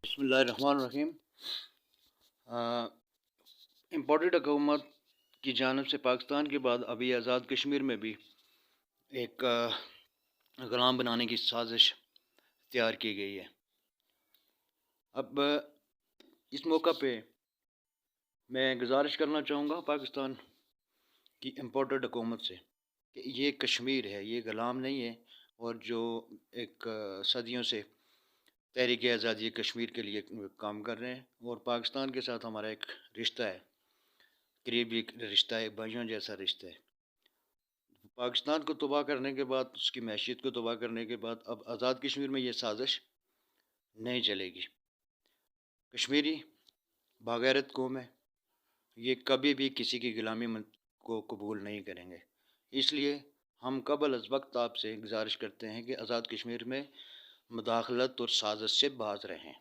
بسم اللہ الرحمن الرحیم۔ امپورٹڈ حکومت کی جانب سے پاکستان کے بعد ابھی آزاد کشمیر میں بھی ایک غلام بنانے کی سازش تیار کی گئی ہے۔ اب اس موقع پہ میں گزارش کرنا چاہوں گا پاکستان کی امپورٹڈ حکومت سے کہ یہ کشمیر ہے، یہ غلام نہیں ہے، اور جو ایک صدیوں سے تحریک آزادی کشمیر کے لیے کام کر رہے ہیں، اور پاکستان کے ساتھ ہمارا ایک رشتہ ہے، قریبی رشتہ ہے، بھائیوں جیسا رشتہ ہے۔ پاکستان کو تباہ کرنے کے بعد، اس کی معیشت کو تباہ کرنے کے بعد، اب آزاد کشمیر میں یہ سازش نہیں چلے گی۔ کشمیری باغیرت قوم ہے، یہ کبھی بھی کسی کی غلامی کو قبول نہیں کریں گے۔ اس لیے ہم قبل از وقت آپ سے گزارش کرتے ہیں کہ آزاد کشمیر میں مداخلت اور سازش سے باز رہیں۔